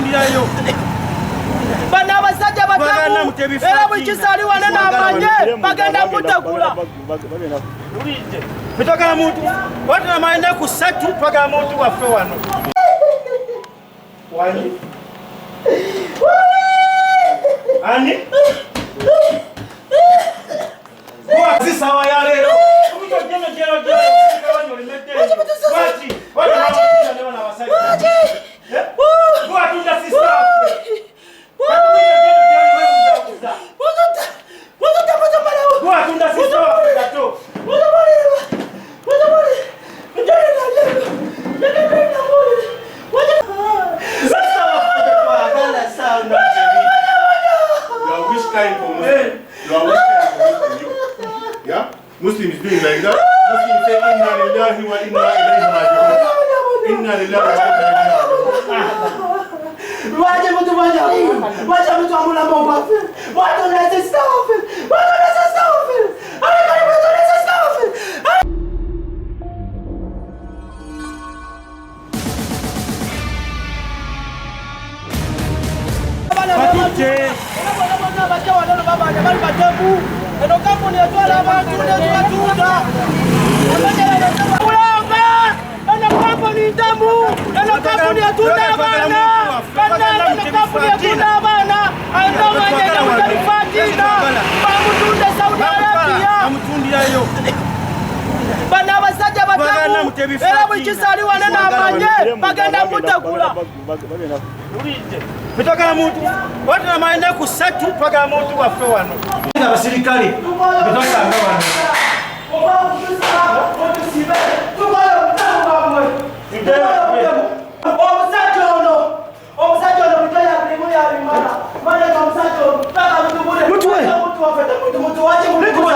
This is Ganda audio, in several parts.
amutundirayo. Bana abasajja batamu era bwe kisali wane n'amanye bagenda mutegula. Twagala muntu watu namayenda ku 3 twagala muntu waffe wano. Wani? Ani? Kwa sawa ya leo. Kumito jeno kawanyo limete. Wachi. Watu na na wasai. Kwa tunda sister. Kwa tunda sister gato. Muslims doing like that. Muslims say inna lillahi wa inna ilayhi raji'un. Inna lillahi wa inna ilayhi raji'un. Waje mtu moja. Waje mtu amuna bomba. Watu wanaweza stop. Watu wanaweza stop. Watu wanaweza stop. Bakite. Eno kampuni yatwala abantu netubatunda. Kulanga! Eno kampuni ntamu! Eno kampuni yatunda abaana! Eno kampuni yatunda abaana! Ayina omanyenda mutalifatina! Bamutunde Saudi Arabia! Amutundirayo. Bana abasajja batamu era bwe kisali wane n'amanye bagenda mutegula. Twagala muntu watu namayenda ku 3 twagala muntu waffe wano. Abasirikale betwasanga wano. Omusajja ono mutaya kulimu yalimana. Mwana omusajja ono taka mutubule. Mutu wafete mutu wache mutubuza.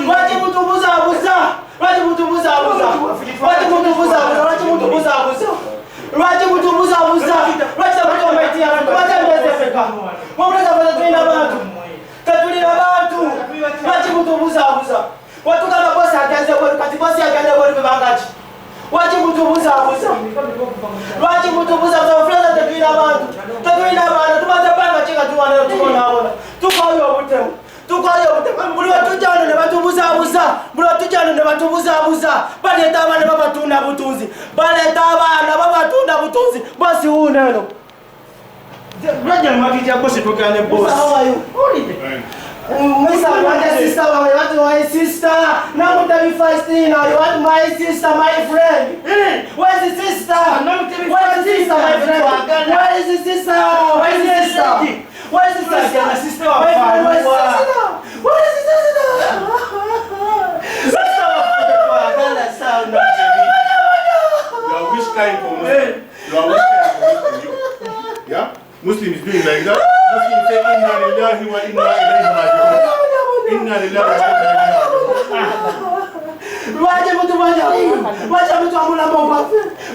Wache mutubuza buza. Wache mutubuza buza. Wache mutubuza buza. Wache mutubuza buza. Wache mutubuza buza. Wache mutubuza buza. Wache mwezefeka. Mwamuleza kwa tuina bantu. Tatulina bantu. Wache mutubuza buza. Watu kama bosi akaanza kwa kati bosi akaanza kwa bangaji. Wache mutubuza buza. Wache mutubuza buza. Fulana tatulina bantu. Tatulina bantu. Tumaze banga chika tuwana tukona ona. Tukayo butemu. Tukayo butemu. Muri watujana ne batubuza buza. Muri watujana ne batubuza buza. Baleta abana babatunda butunzi. Baleta abana babatunda butunzi. Bosi uneno. Raja makija bosi tokane bosi. How are you? Misa wanda sister wawe watu wa sister. Na mutabi Faustina, you want my sister, my friend. Where's the sister? Where's the sister, my friend? Where is the sister? Where is the sister? Where is the sister? The sister of Where is the sister? Where is the sister? Sister of sound. You are which kind for Muslim? You are which kind for Muslim? Yeah? Muslims doing like that. Muslims say inna lillahi wa inna ilayhi raji'un. Inna lillahi wa inna ilayhi raji'un. Waje mtu moja. Waje mtu amuna bomba.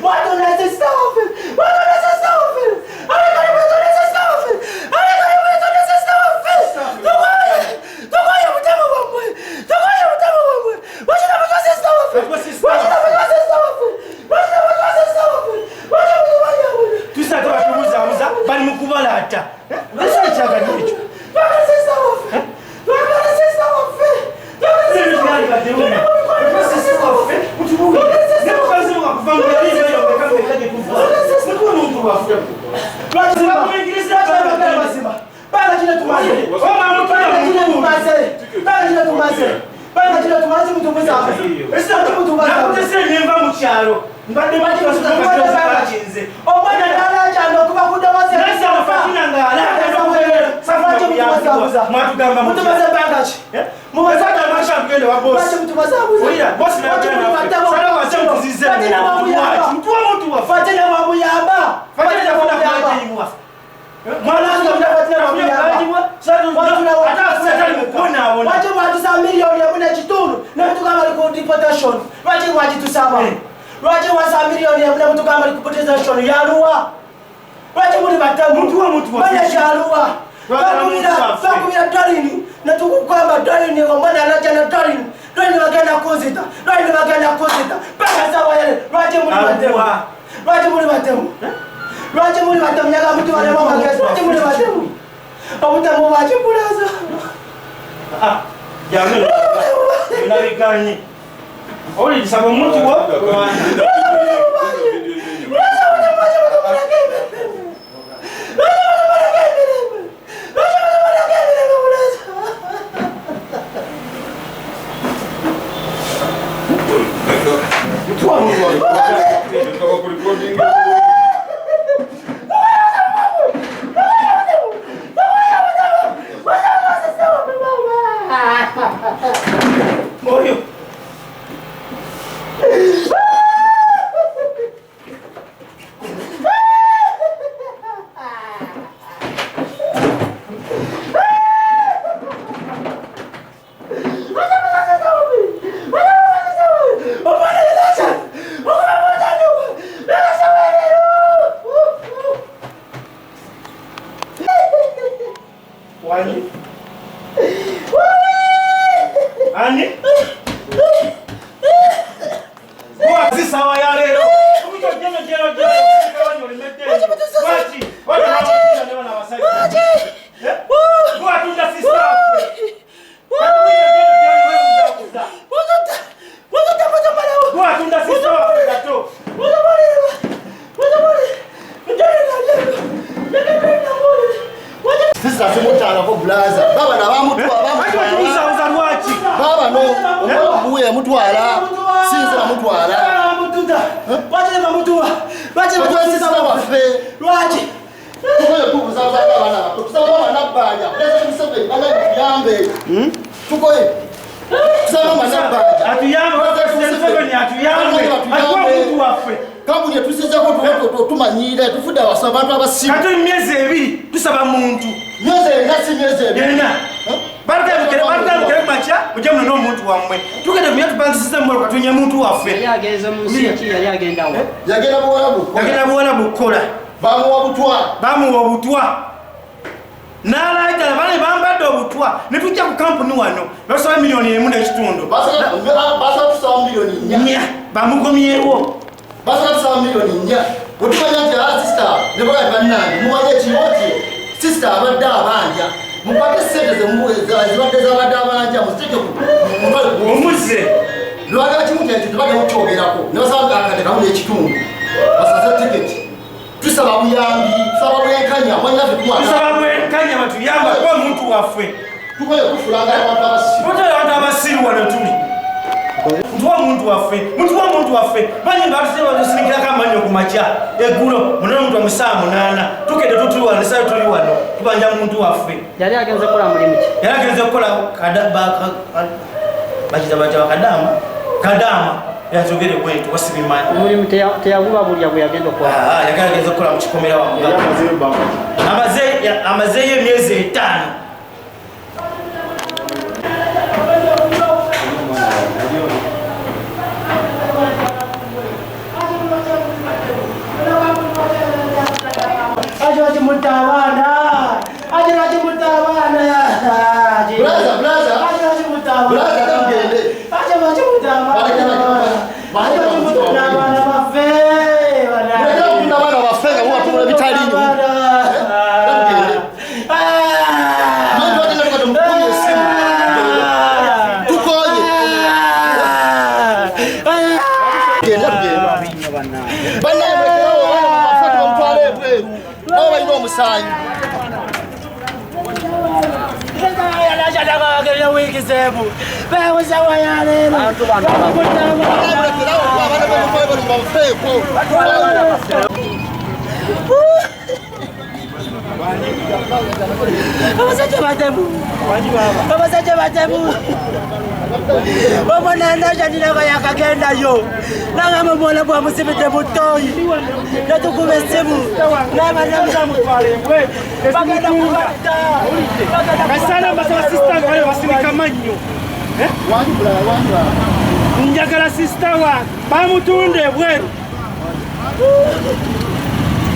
Watu wanaweza stop. Watu wanaweza stop. Watu wanaweza stop. Watu wanaweza stop. Tukoye mtemo bomba. Tukoye mtemo bomba. Waje na mtu stop. Waje na mtu stop. Waje na mtu stop. Waje mtu moja. Tusata batubuza buza bali mukubala ata. Lesa chaka nicho. Wanaweza stop. Wanaweza stop. Lwaki muli bato mnyaga mutwale magezi? Lwaki muli bato? Obutamu bwakibulaza. Jamani. Unabiganye. Oli disaba omuntu wo. Kadama yatogere kwetu wasibimani mulimu teyaguba bulya bwe yagenda okukola yagenda okukola mu kikomera wa amaze emyezi 5 njagala sister wa bamutunda ebweru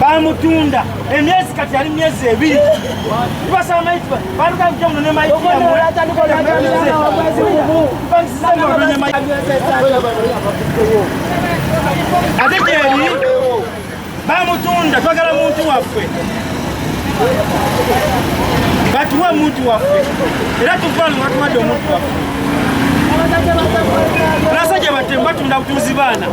bamutunda emyezi kati ali myezi 2 tubasaba maiti baluka kujja muno ne maiti ate gyeri bamutunda twagala muntu waffe batuwa muntu waffe era tuvalu batuwadde omuntu waffe abasajja batemu batunda butuuzi baana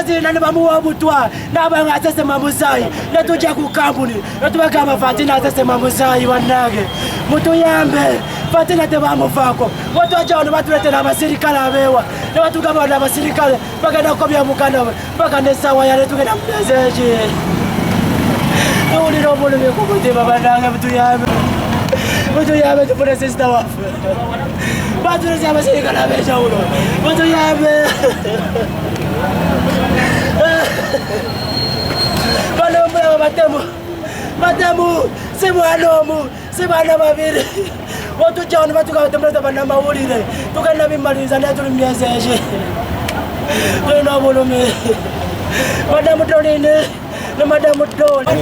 Zina ni bamuwa butwa naba ngasese mamusayi netujja ku kampuni netubagamba Fatina asese mamusayi wanage mutuyambe Fatina tebamuvako watoja ono batuletera abasirikale abewa ne batugamba n'abasirikale bagenda kukobya mukanda mpaka nesawa yale tugenda kunezeeki tuwulira omulumi ku mutima banange mutuyambe tufune sisita waffe batulese abasirikale ab'enjawulo mutuyambe bano mulaba batemu si mwana omu si baana babiri otujja wano batugamba temuleta bannamawulire tugenda bimaliriza naye tuli myezi eki tulina obulumi madamu Dolini ne madamu Doli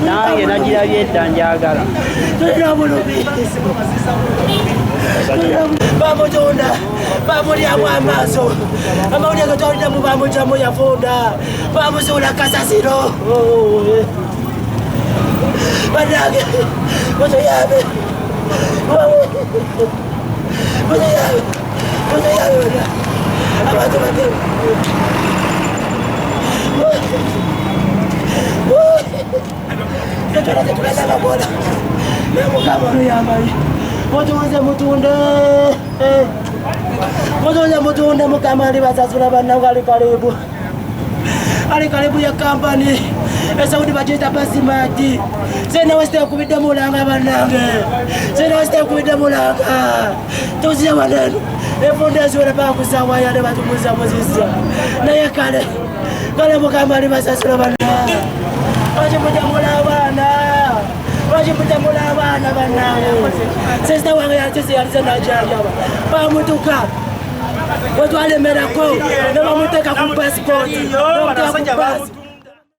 nange nagirabye edda njagala bamutunda bamulyamu amaaso amawulire getwalidemu bamugyamu yafunda bamuzuula kasasiro banange mutuyambe mutuyambe abantu batemu tetuleza babola Mukama yambaye mutunze mutunde mutunze mutunde Mukama alibasasula bannange ali karibu ya kampani esaudi bajeta basimati sena weste kubidde mulanga bannange sena weste kubidde mulanga tuziye wanenu efondesi wala bakusawa yale batumuza muzisa naye kale Mukama alibasasula bannange wajibujamula abana bannange sesta wange yatese yalisana jajaba bamutuka watu walemerako ne bamuteka ku passport